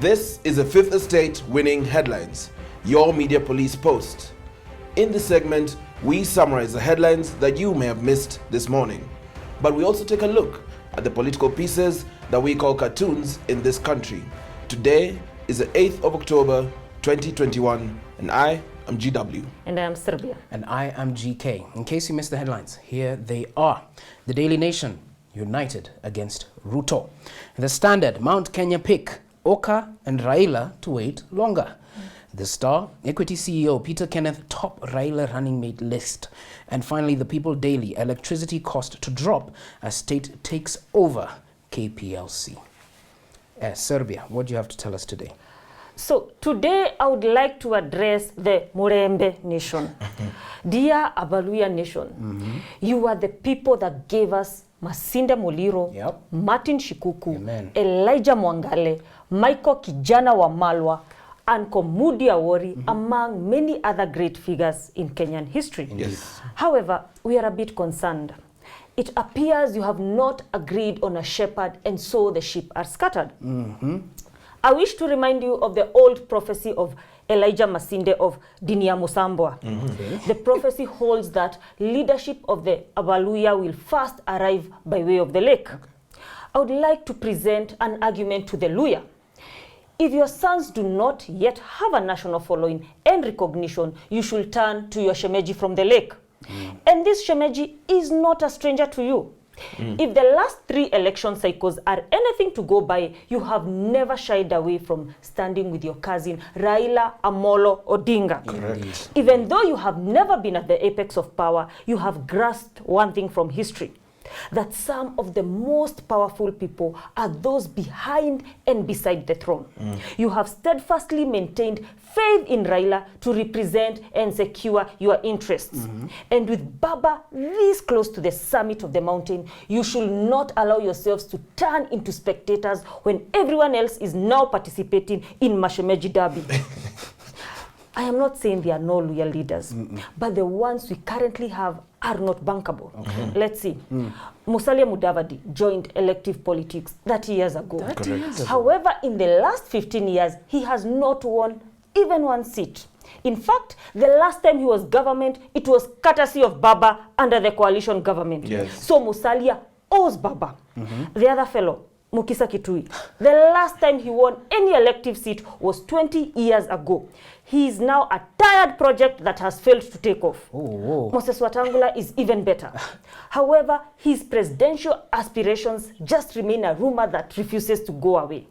This is a Fifth Estate Winning Headlines, your media police post. In this segment, we summarize the headlines that you may have missed this morning. But we also take a look at the political pieces that we call cartoons in this country. Today is the 8th of October, 2021, and I am GW. And I am Serbia. And I am GK. In case you missed the headlines, here they are. The Daily Nation, united against Ruto. The Standard, Mount Kenya pick, Oka and Raila to wait longer. The Star, Equity CEO Peter Kenneth top Raila running mate list. And finally, the People Daily, electricity cost to drop as state takes over KPLC. Serbia, what do you have to tell us today? So today I would like to address the Muramba nation. Dear Abaluya nation, you are the people that gave us Masinde Muliro, Martin Shikuku, Amen. Elijah Mwangale, Michael Kijana wa Malwa, and Komudi Awori, among many other great figures in Kenyan history. Yes. However, we are a bit concerned. It appears you have not agreed on a shepherd, and so the sheep are scattered. I wish to remind you of the old prophecy of Elijah Masinde of Dinia Musambwa. The prophecy holds that leadership of the Abaluya will first arrive by way of the lake. I would like to present an argument to the Luya. If your sons do not yet have a national following and recognition, you should turn to your shemeji from the lake. And this shemeji is not a stranger to you. If the last 3 election cycles are anything to go by, you have never shied away from standing with your cousin Raila Amolo Odinga. Correct. Even though you have never been at the apex of power, you have grasped one thing from history, that some of the most powerful people are those behind and beside the throne. You have steadfastly maintained faith in Raila to represent and secure your interests. And with Baba this close to the summit of the mountain, you should not allow yourselves to turn into spectators when everyone else is now participating in Mashemeji Derby. I am not saying there are no loyal leaders, but the ones we currently have are not bankable. Let's see. Musalia Mudavadi joined elective politics 30 years ago. 30 years ago. However, in the last 15 years, he has not won even 1 seat. In fact, the last time he was government, it was courtesy of Baba under the coalition government. Yes. So Musalia owes Baba. The other fellow, Mukisa Kitui, the last time he won any elective seat was 20 years ago. He is now a tired project that has failed to take off. Moses Wetangula is even better. However, his presidential aspirations just remain a rumor that refuses to go away.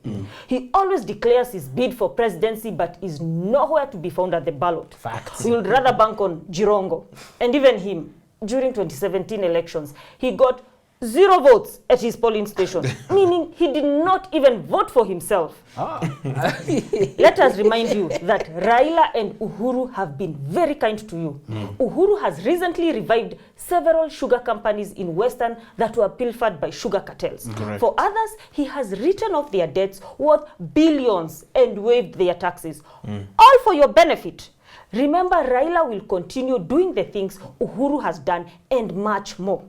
He always declares his bid for presidency, but is nowhere to be found at the ballot. Facts. We would rather bank on Jirongo. And even him, during 2017 elections, he got 0 votes at his polling station, meaning he did not even vote for himself. Let us remind you that Raila and Uhuru have been very kind to you. Uhuru has recently revived several sugar companies in Western that were pilfered by sugar cartels. For others, he has written off their debts worth billions and waived their taxes, all for your benefit. Remember, Raila will continue doing the things Uhuru has done and much more.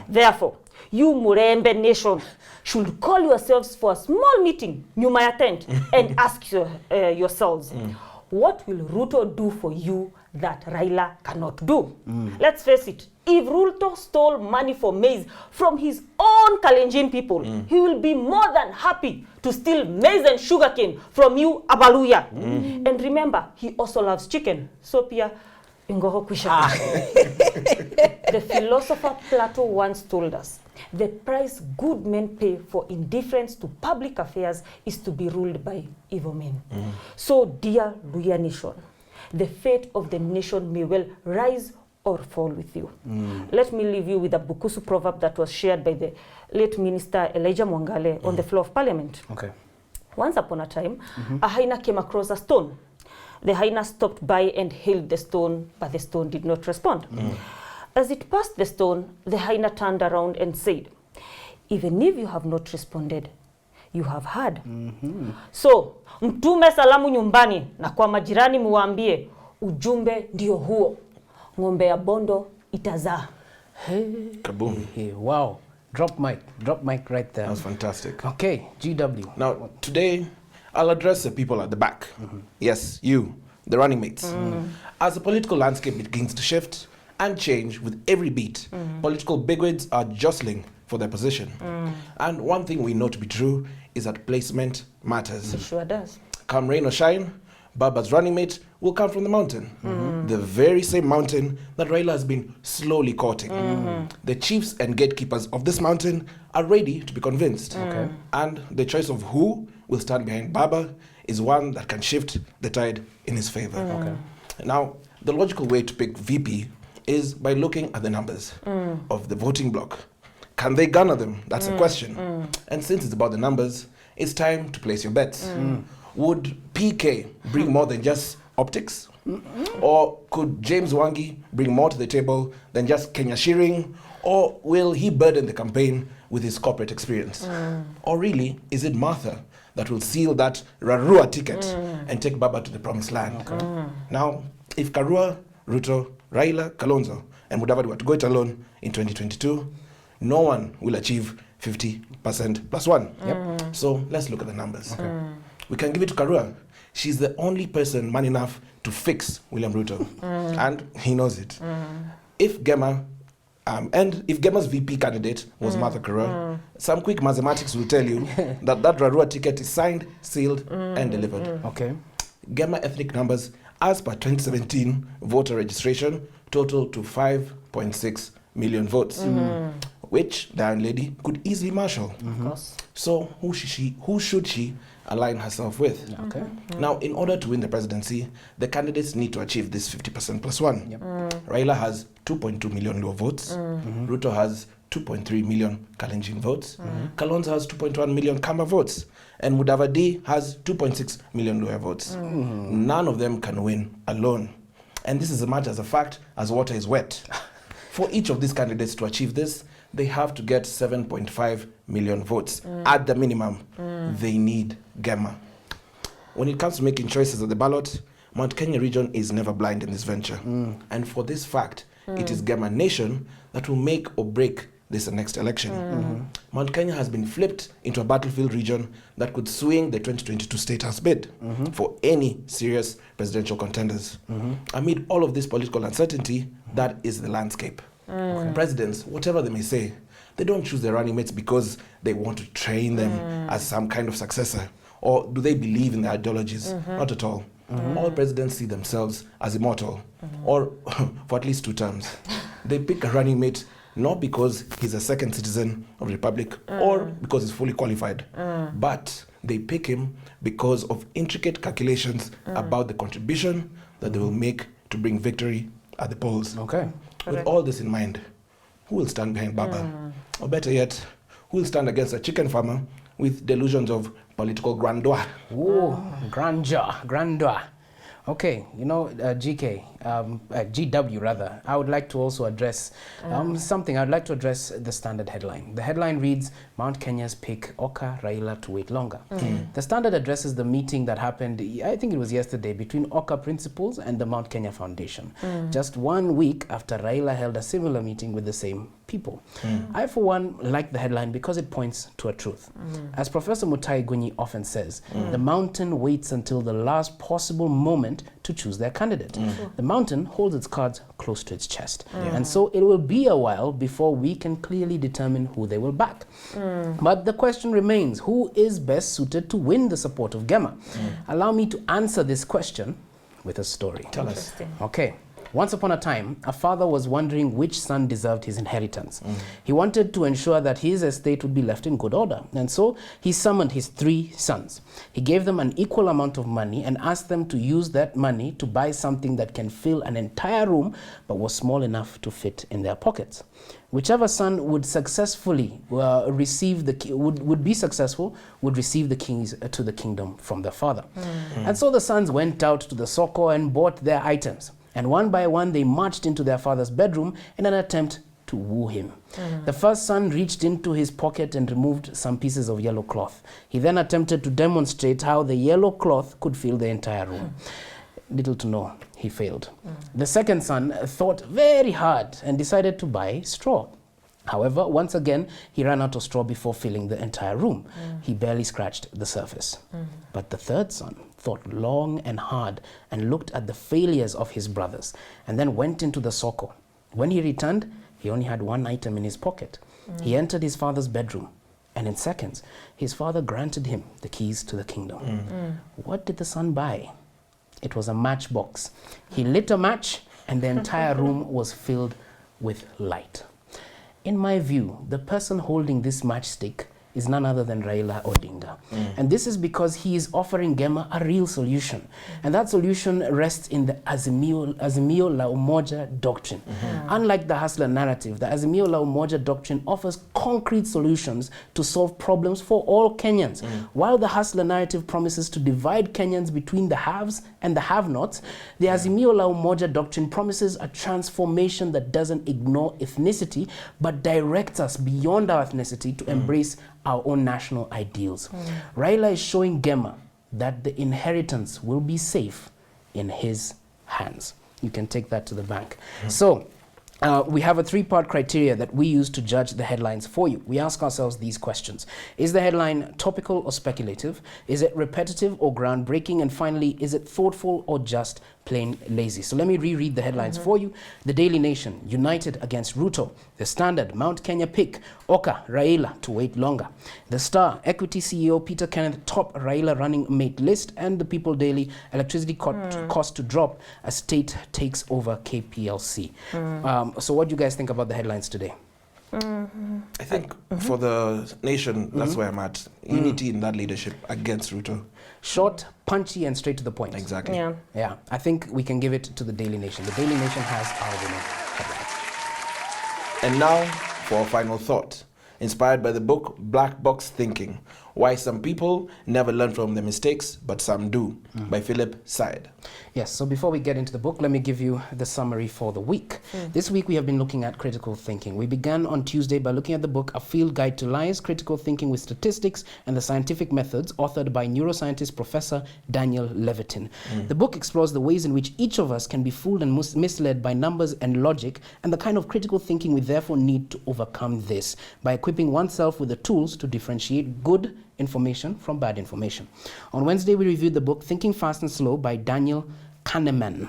Therefore, you Murembe nation should call yourselves for a small meeting, nyuma ya tent, and ask yourselves, what will Ruto do for you that Raila cannot do? Let's face it, if Ruto stole money for maize from his own Kalenjin people, he will be more than happy to steal maize and sugarcane from you, Abaluya. And remember, he also loves chicken. So Pia, ingoho kwisha. The philosopher Plato once told us, the price good men pay for indifference to public affairs is to be ruled by evil men. So, dear Luya nation, the fate of the nation may well rise or fall with you. Let me leave you with a Bukusu proverb that was shared by the late minister Elijah Mwangale on the floor of parliament. Once upon a time, a hyena came across a stone. The hyena stopped by and hailed the stone, but the stone did not respond. As it passed the stone, the hyena turned around and said, even if you have not responded, you have heard. So, mtume salamu nyumbani na kwa majirani muambie, ujumbe ndio huo. Ng'ombe ya bondo itazaa. Kaboom. Wow. Drop mic right there. That was fantastic. Okay, GW. Now, today, I'll address the people at the back. Yes, you, the running mates. As the political landscape begins to shift and change with every beat, political bigwigs are jostling for their position. And one thing we know to be true is that placement matters. It sure does. Come rain or shine, Baba's running mate will come from the mountain. The very same mountain that Raila has been slowly courting. The chiefs and gatekeepers of this mountain are ready to be convinced. And the choice of who will stand behind Baba is one that can shift the tide in his favor. Now, the logical way to pick VP is by looking at the numbers of the voting bloc. Can they garner them? That's the question. And since it's about the numbers, it's time to place your bets. Would PK bring more than just optics? Or could James Wangi bring more to the table than just Kenya shearing? Or will he burden the campaign with his corporate experience? Or really, is it Martha that will seal that Rarua ticket and take Baba to the promised land? Now, if Karua, Ruto, Raila, Kalonzo, and Mudavadi were to go it alone in 2022, no one will achieve 50% plus one. So let's look at the numbers. We can give it to Karua. She's the only person man enough to fix William Ruto. And he knows it. If Gema, and if Gema's VP candidate was Martha Karua, some quick mathematics will tell you that that Rarua ticket is signed, sealed, and delivered. Gema ethnic numbers, as per 2017 voter registration, total to 5.6 million votes, which the Iron Lady could easily marshal. So who should she align herself with? Now, in order to win the presidency, the candidates need to achieve this 50% plus one. Raila has 2.2 million Luo votes. Ruto has 2.3 million Kalenjin votes. Kalonzo has 2.1 million Kamba votes. And Mudavadi has 2.6 million Luo votes. None of them can win alone. And this is as much as a fact as water is wet. For each of these candidates to achieve this, they have to get 7.5 million votes. At the minimum, they need Gema. When it comes to making choices at the ballot, Mount Kenya region is never blind in this venture. And for this fact, it is Gema Nation that will make or break this next election. Mount Kenya has been flipped into a battlefield region that could swing the 2022 State House bid for any serious presidential contenders. Amid all of this political uncertainty, that is the landscape. Presidents, whatever they may say, they don't choose their running mates because they want to train them as some kind of successor, or do they believe in their ideologies? Not at all. All presidents see themselves as immortal, or for at least 2 terms. They pick a running mate not because he's a second citizen of the Republic or because he's fully qualified, but they pick him because of intricate calculations about the contribution that they will make to bring victory at the polls. With all this in mind, who will stand behind Baba? Or better yet, who will stand against a chicken farmer with delusions of political grandeur? Grandeur. Okay, you know, GW rather, I would like to also address something. I'd like to address the Standard headline. The headline reads, Mount Kenya's pick Oka Raila to wait longer. The Standard addresses the meeting that happened, I think it was yesterday, between Oka principals and the Mount Kenya Foundation. Just 1 week after Raila held a similar meeting with the same people. I, for one, like the headline because it points to a truth. As Professor Mutai Gunyi often says, the mountain waits until the last possible moment to choose their candidate. The mountain holds its cards close to its chest. And so it will be a while before we can clearly determine who they will back. But the question remains, who is best suited to win the support of Gema? Allow me to answer this question with a story. Tell us. Okay. Once upon a time, a father was wondering which son deserved his inheritance. He wanted to ensure that his estate would be left in good order. And so he summoned his 3 sons. He gave them an equal amount of money and asked them to use that money to buy something that can fill an entire room but was small enough to fit in their pockets. Whichever son would successfully receive the keys to the kingdom from their father. And so the sons went out to the soko and bought their items. And one by one, they marched into their father's bedroom in an attempt to woo him. The first son reached into his pocket and removed some pieces of yellow cloth. He then attempted to demonstrate how the yellow cloth could fill the entire room. Little to know, he failed. The second son thought very hard and decided to buy straw. However, once again, he ran out of straw before filling the entire room. He barely scratched the surface. But the third son thought long and hard and looked at the failures of his brothers and then went into the soko. When he returned, he only had one item in his pocket. He entered his father's bedroom, and in seconds, his father granted him the keys to the kingdom. What did the son buy? It was a matchbox. He lit a match, and the entire room was filled with light. In my view, the person holding this matchstick is none other than Raila Odinga. And this is because he is offering Gema a real solution. And that solution rests in the Azimio la Umoja doctrine. Unlike the hustler narrative, the Azimio la Umoja doctrine offers concrete solutions to solve problems for all Kenyans. While the hustler narrative promises to divide Kenyans between the haves and the have-nots, the Azimio la Umoja doctrine promises a transformation that doesn't ignore ethnicity, but directs us beyond our ethnicity to embrace our own national ideals. Raila is showing Gema that the inheritance will be safe in his hands. You can take that to the bank. So, we have a three-part criteria that we use to judge the headlines for you. We ask ourselves these questions. Is the headline topical or speculative? Is it repetitive or groundbreaking? And finally, is it thoughtful or just plain lazy? So let me reread the headlines for you. The Daily Nation, United against Ruto. The Standard, Mount Kenya pick, Oka, Raila to wait longer. The Star, Equity CEO Peter Kenneth top Raila running mate list. And the People Daily, electricity cost to drop as state takes over KPLC. So what do you guys think about the headlines today? I think for the nation, that's where I'm at. Unity in that leadership against Ruto. Short, punchy, and straight to the point. Exactly. Yeah, I think we can give it to the Daily Nation. The Daily Nation has our winning headline. And now for our final thought, inspired by the book Black Box Thinking, Why Some People Never Learn from Their Mistakes, But Some Do, by Philip Syed. Yes, so before we get into the book, let me give you the summary for the week. This week we have been looking at critical thinking. We began on Tuesday by looking at the book A Field Guide to Lies, Critical Thinking with Statistics and the Scientific Methods, authored by neuroscientist Professor Daniel Levitin. The book explores the ways in which each of us can be fooled and misled by numbers and logic, and the kind of critical thinking we therefore need to overcome this by equipping oneself with the tools to differentiate good information from bad information. On Wednesday, we reviewed the book Thinking Fast and Slow by Daniel Kahneman.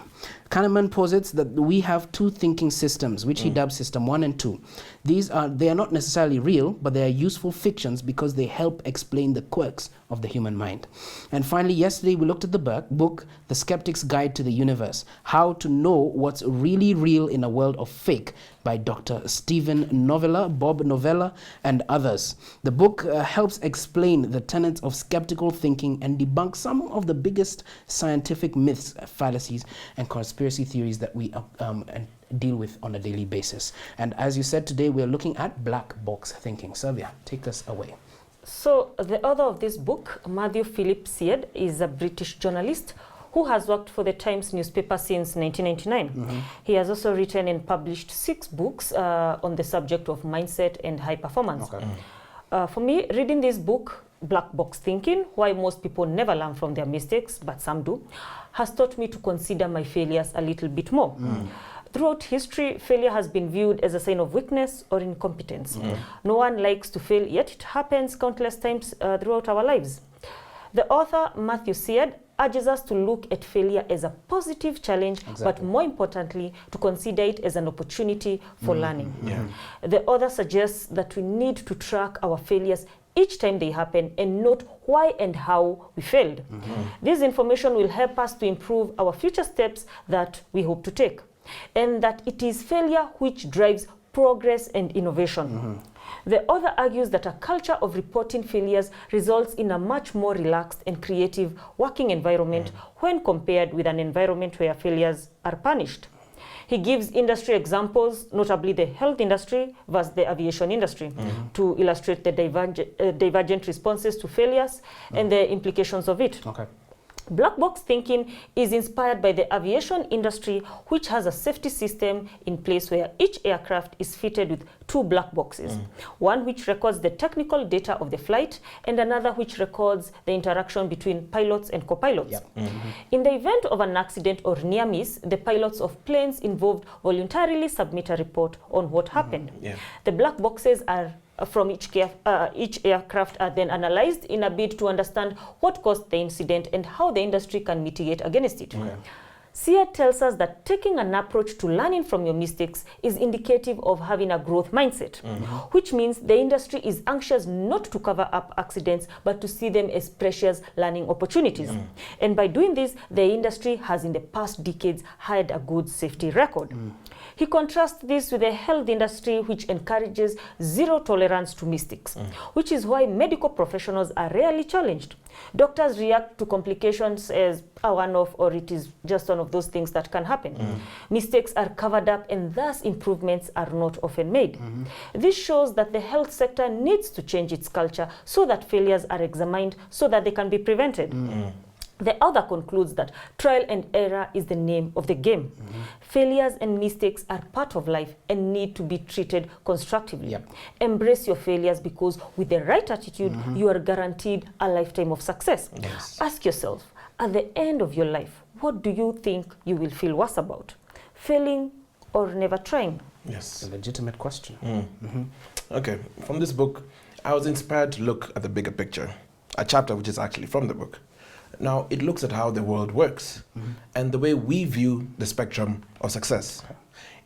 Kahneman posits that we have two thinking systems, which he dubs System 1 and 2. They are not necessarily real, but they are useful fictions because they help explain the quirks of the human mind. And finally, yesterday we looked at the book The Skeptic's Guide to the Universe, How to Know What's Really Real in a World of Fake, by Dr. Stephen Novella, Bob Novella, and others. The book helps explain the tenets of skeptical thinking and debunk some of the biggest scientific myths, fallacies, and conspiracy theories that we deal with on a daily basis. And as you said, today we're looking at black box thinking. Sylvia, take us away. So the author of this book, Matthew Philip Syed, is a British journalist who has worked for the Times newspaper since 1999. He has also written and published 6 books on the subject of mindset and high performance. For me, reading this book, Black Box Thinking, Why Most People Never Learn from Their Mistakes, But Some Do, has taught me to consider my failures a little bit more. Throughout history, failure has been viewed as a sign of weakness or incompetence. No one likes to fail, yet it happens countless times throughout our lives. The author, Matthew Syed, urges us to look at failure as a positive challenge, but more importantly, to consider it as an opportunity for learning. The author suggests that we need to track our failures each time they happen and note why and how we failed. This information will help us to improve our future steps that we hope to take, and that it is failure which drives progress and innovation. The author argues that a culture of reporting failures results in a much more relaxed and creative working environment when compared with an environment where failures are punished. He gives industry examples, notably the health industry versus the aviation industry, to illustrate the divergent responses to failures and the implications of it. Black box thinking is inspired by the aviation industry, which has a safety system in place where each aircraft is fitted with 2 black boxes, one which records the technical data of the flight and another which records the interaction between pilots and co-pilots. In the event of an accident or near miss, the pilots of planes involved voluntarily submit a report on what happened. The black boxes are from each aircraft are then analyzed in a bid to understand what caused the incident and how the industry can mitigate against it. SIA tells us that taking an approach to learning from your mistakes is indicative of having a growth mindset, which means the industry is anxious not to cover up accidents, but to see them as precious learning opportunities. And by doing this, the industry has in the past decades had a good safety record. He contrasts this with the health industry, which encourages zero tolerance to mistakes, which is why medical professionals are rarely challenged. Doctors react to complications as a one-off, or it is just one of those things that can happen. Mistakes are covered up and thus improvements are not often made. This shows that the health sector needs to change its culture so that failures are examined so that they can be prevented. The author concludes that trial and error is the name of the game. Failures and mistakes are part of life and need to be treated constructively. Embrace your failures, because with the right attitude, you are guaranteed a lifetime of success. Ask yourself, at the end of your life, what do you think you will feel worse about? Failing or never trying? Yes. A legitimate question. Okay, from this book, I was inspired to look at the bigger picture, a chapter which is actually from the book. Now, it looks at how the world works and the way we view the spectrum of success.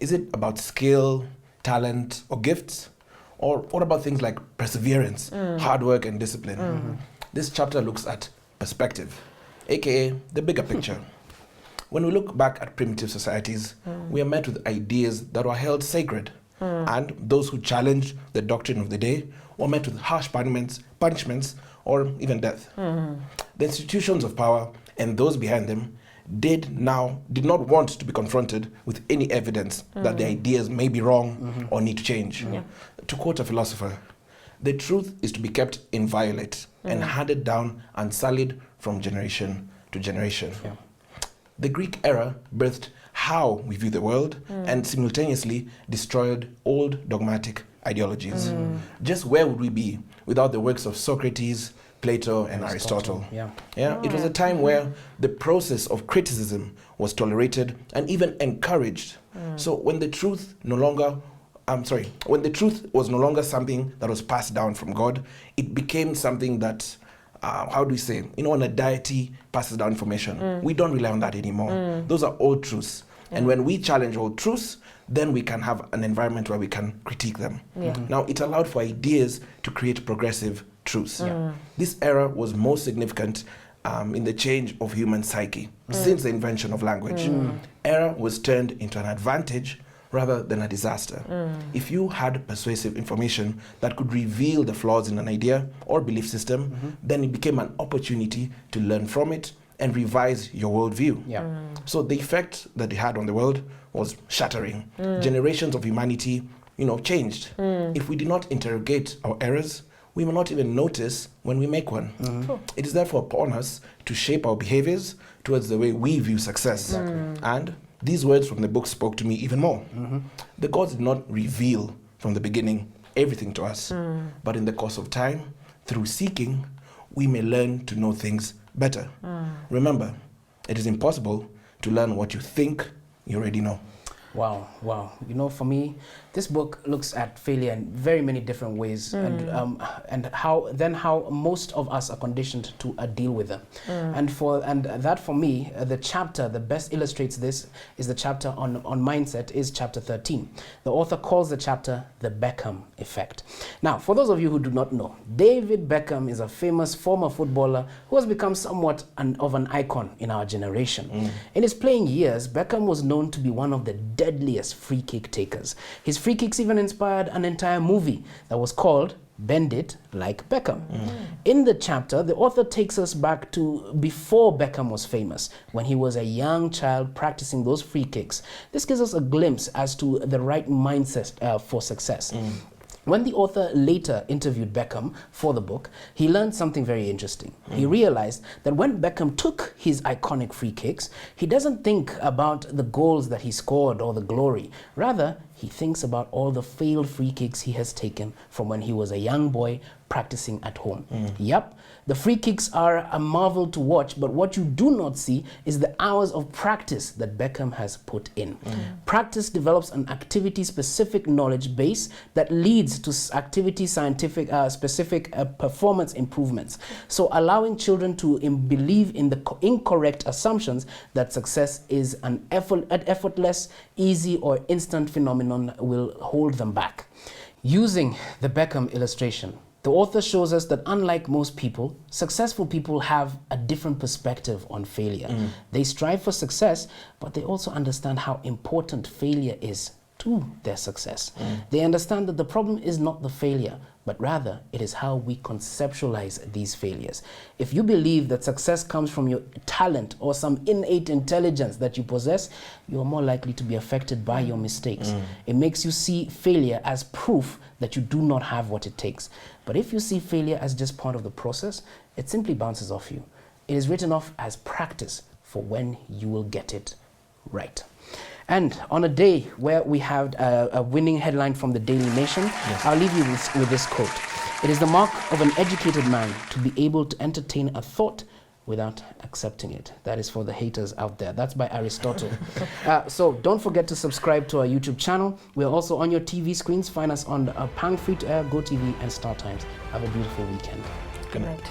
Is it about skill, talent, or gifts? Or what about things like perseverance, hard work, and discipline? This chapter looks at perspective, aka the bigger picture. When we look back at primitive societies, we are met with ideas that were held sacred, and those who challenged the doctrine of the day were met with harsh punishments or even death. The institutions of power and those behind them did not want to be confronted with any evidence that the ideas may be wrong or need to change. To quote a philosopher, the truth is to be kept inviolate and handed down unsullied from generation to generation. The Greek era birthed how we view the world and simultaneously destroyed old dogmatic ideologies. Just where would we be without the works of Socrates, Plato, and Aristotle? It was a time where the process of criticism was tolerated and even encouraged. So when the truth when the truth was no longer something that was passed down from God, it became something that, how do we say, when a deity passes down information, we don't rely on that anymore. Those are old truths. And when we challenge old truths, then we can have an environment where we can critique them. Now, it allowed for ideas to create progressive truths. This era was most significant in the change of human psyche since the invention of language. Error was turned into an advantage rather than a disaster. If you had persuasive information that could reveal the flaws in an idea or belief system, then it became an opportunity to learn from it and revise your worldview. So the effect that it had on the world was shattering. Generations of humanity, changed. If we did not interrogate our errors, we will not even notice when we make one. It is therefore upon us to shape our behaviors towards the way we view success. And these words from the book spoke to me even more. The gods did not reveal from the beginning everything to us, but in the course of time, through seeking, we may learn to know things better. Remember, it is impossible to learn what you think you already know. Wow. For me, this book looks at failure in very many different ways, and how most of us are conditioned to deal with them. And that for me, the chapter that best illustrates this is the chapter on mindset, is chapter 13. The author calls the chapter the Beckham effect. Now, for those of you who do not know, David Beckham is a famous former footballer who has become somewhat of an icon in our generation. In his playing years, Beckham was known to be one of the deadliest free kick takers. His free kicks even inspired an entire movie that was called Bend It Like Beckham. In the chapter, the author takes us back to before Beckham was famous, when he was a young child practicing those free kicks. This gives us a glimpse as to the right mindset for success. When the author later interviewed Beckham for the book, he learned something very interesting. He realized that when Beckham took his iconic free kicks, he doesn't think about the goals that he scored or the glory. Rather, he thinks about all the failed free kicks he has taken from when he was a young boy practicing at home. Yep, the free kicks are a marvel to watch, but what you do not see is the hours of practice that Beckham has put in. Practice develops an activity-specific knowledge base that leads to activity-scientific specific performance improvements. So allowing children to believe in the incorrect assumptions that success is an effortless, easy, or instant phenomenon will hold them back. Using the Beckham illustration, the author shows us that unlike most people, successful people have a different perspective on failure. They strive for success, but they also understand how important failure is to their success. They understand that the problem is not the failure, but rather it is how we conceptualize these failures. If you believe that success comes from your talent or some innate intelligence that you possess, you are more likely to be affected by your mistakes. It makes you see failure as proof that you do not have what it takes. But if you see failure as just part of the process, it simply bounces off you. It is written off as practice for when you will get it right. And on a day where we have a winning headline from the Daily Nation, I'll leave you with this quote. It is the mark of an educated man to be able to entertain a thought without accepting it. That is for the haters out there. That's by Aristotle. So don't forget to subscribe to our YouTube channel. We're also on your TV screens. Find us on Pang Free to Air, GoTV, and Star Times. Have a beautiful weekend. Good night.